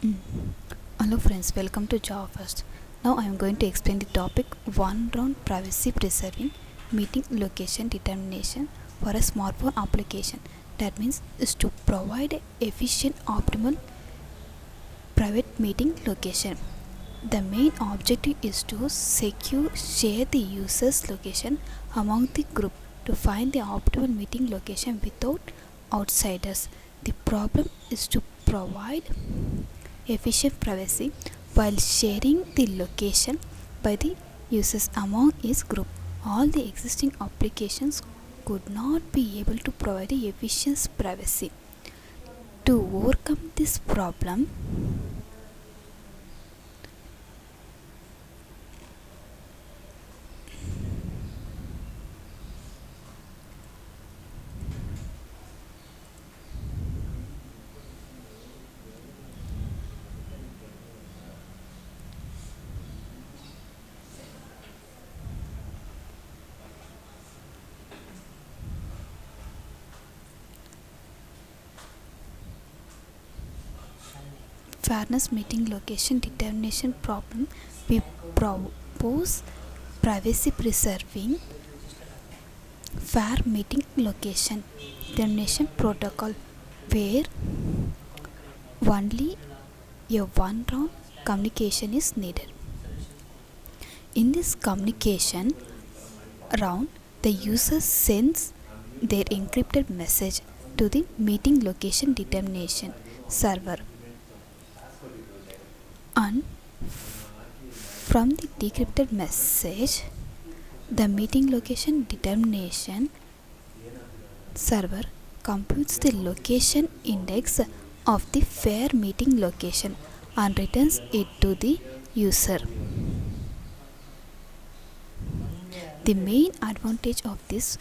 Mm. Hello friends, welcome to Java First. Now I am going to explain the topic one round privacy preserving meeting location determination for a smartphone application. That means is to provide a efficient optimal private meeting location. The main objective is to secure share the user's location among the group to find the optimal meeting location without outsiders. The problem is to provide efficient privacy while sharing the location by the users among his group. All the existing applications could not be able to provide the efficient privacy. To overcome this problem, fairness meeting location determination problem, we propose privacy preserving fair meeting location determination protocol where only a one round communication is needed. In this communication round, the user sends their encrypted message to the meeting location determination server, and from the decrypted message, the meeting location determination server computes the location index of the fair meeting location and returns it to the user. The main advantage of this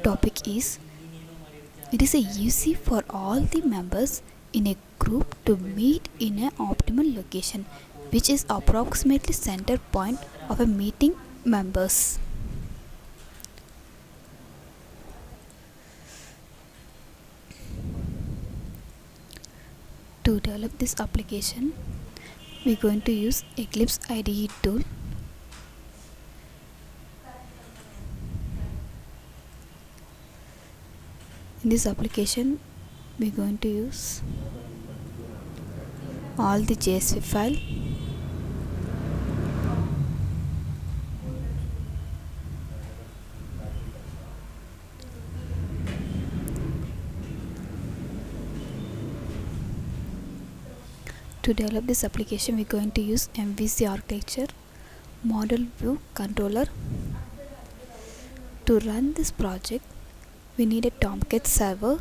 topic is it is easy for all the members in a group to meet in an optimal location, which is approximately center point of a meeting members. To develop this application, we're going to use Eclipse IDE tool. In this application, we're going to use all the JSP file. To develop this application, we're going to use MVC architecture, model view controller. To run this project, we need a Tomcat server.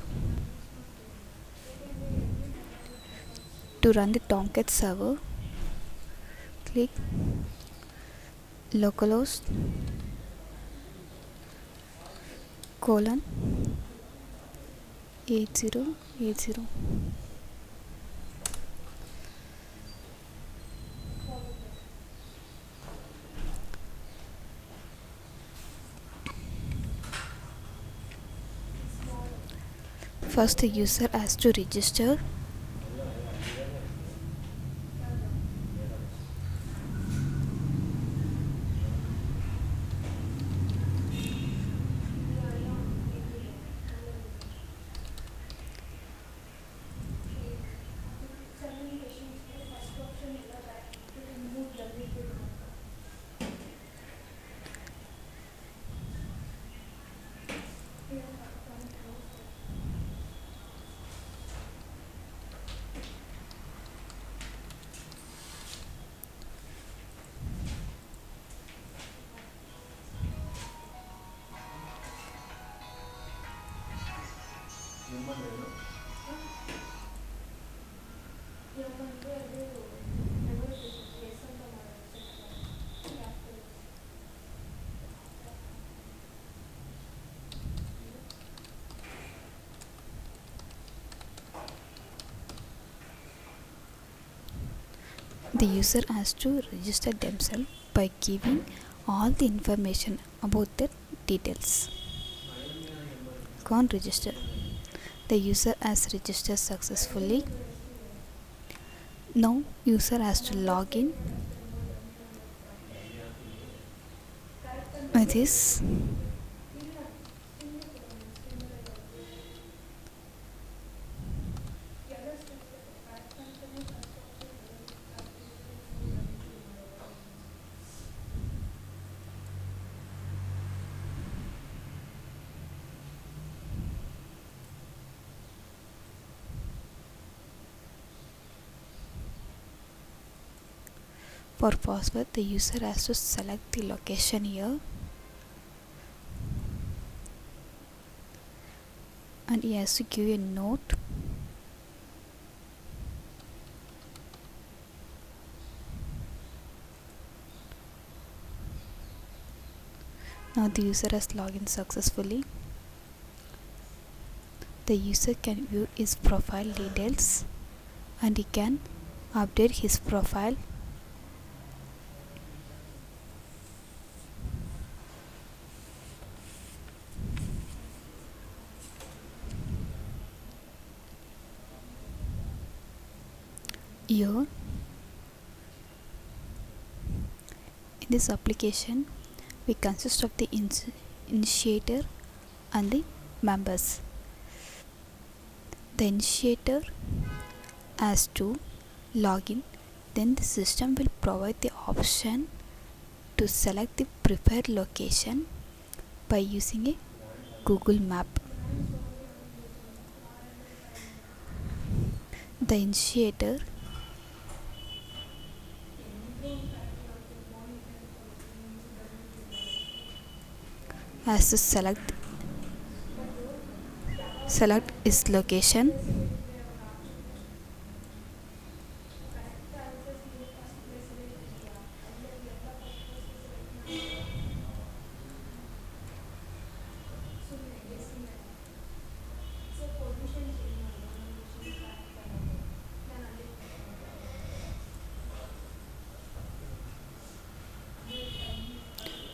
To run the Tomcat server, click localhost colon 8080. First, the user has to register. The user has to register themselves by giving all the information about their details. Can't register. The user has registered successfully. Now user has to log in with this. For password, the user has to select the location here, and he has to give a note. Now the user has logged in successfully. The user can view his profile details and he can update his profile. Here in this application we consist of the initiator and the members. The initiator has to log in, then the system will provide the option to select the preferred location by using a Google Map. The initiator has to select its location.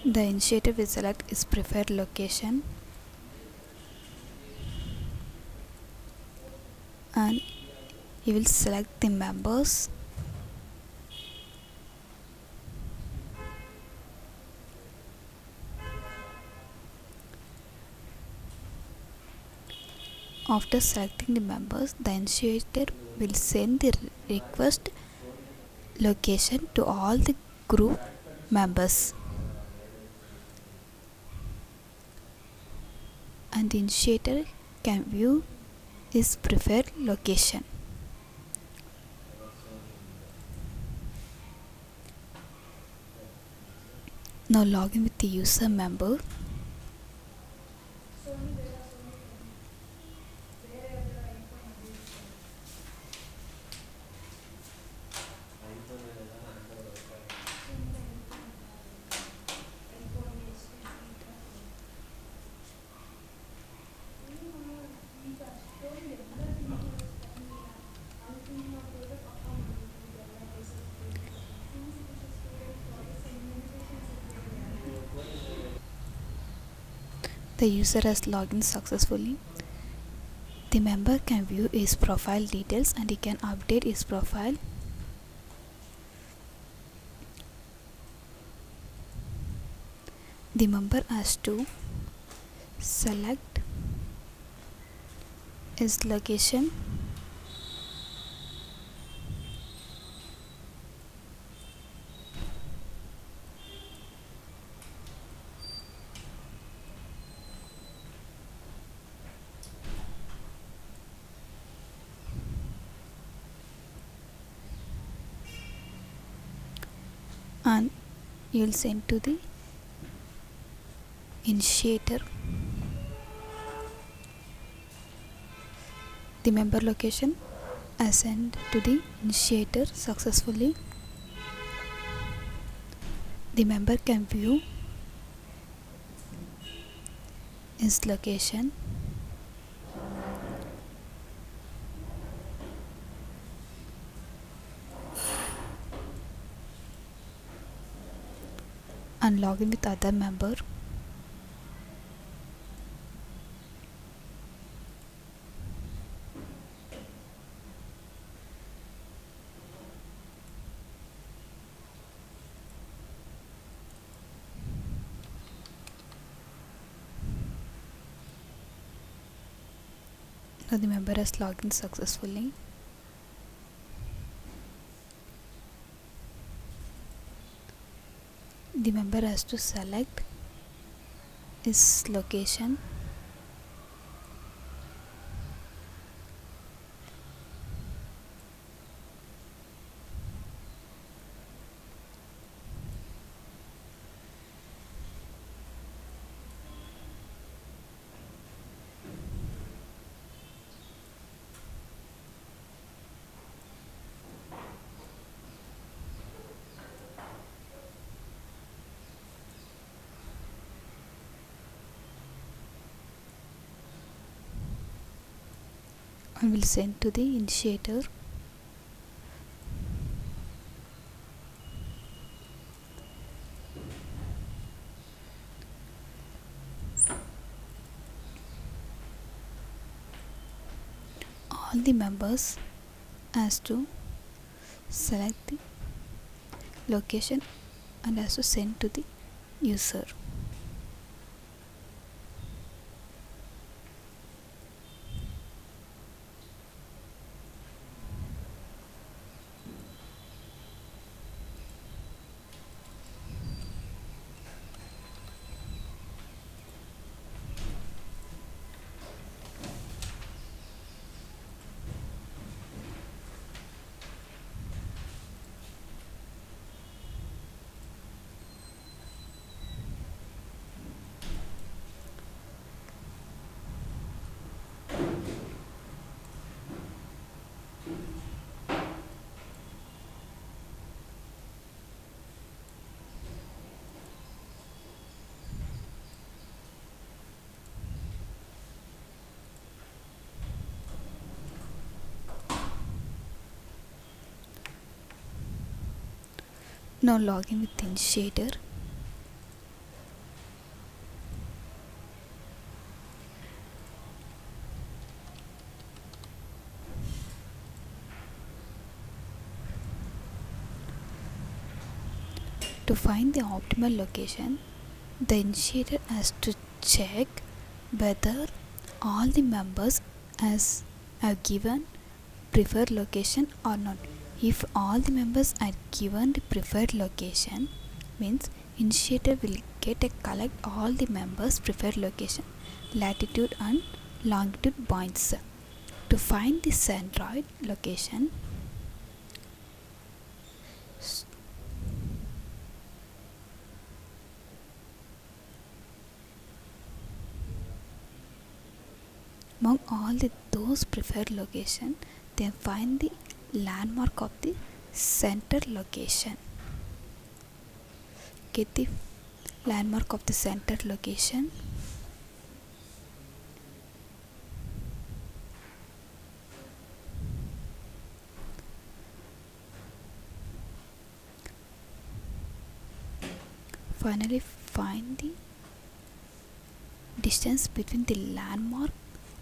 The initiator will select its preferred location and he will select the members. After selecting the members, the initiator will send the request location to all the group members, and the initiator can view his preferred location. Now log in with the user member. The user has logged in successfully. The member can view his profile details and he can update his profile. The member has to select his location and you will send to the initiator. The member location is sent to the initiator successfully. The member can view his location and log in with other member. Now the member has logged in successfully. The member has to select his location. I will send to the initiator. All the members has to select the location and has to send to the user. Now log in with the initiator. To find the optimal location, the initiator has to check whether all the members have given preferred location or not. If all the members are given the preferred location, means initiator will get a collect all the members preferred location, latitude and longitude points. To find the centroid location, among all those preferred location, then find the landmark of the center location. Get the landmark of the center location. Finally, find the distance between the landmark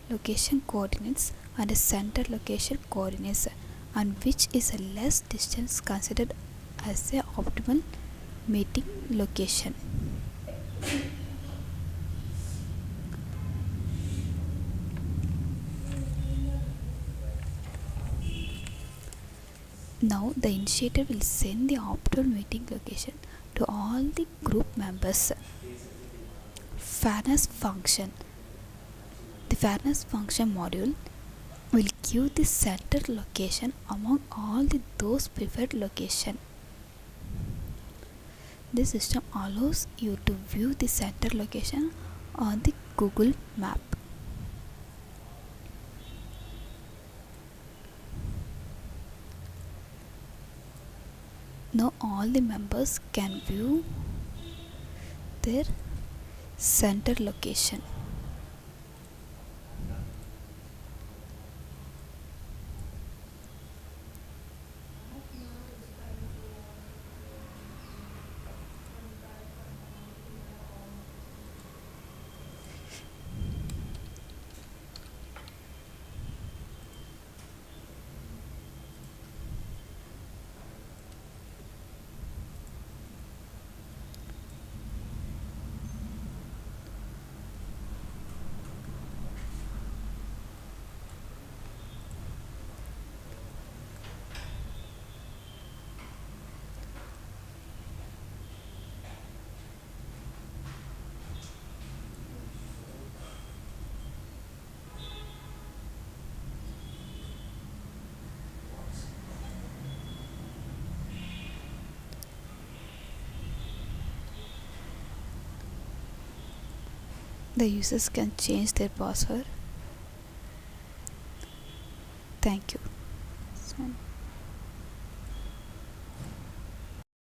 location coordinates and the center location coordinates, and which is a less distance considered as the optimal meeting location. Now the initiator will send the optimal meeting location to all the group members. Fairness function. The fairness function module will give the center location among all those preferred location. This system allows you to view the center location on the Google map. Now all the members can view their center location. The users can change their password. Thank you. So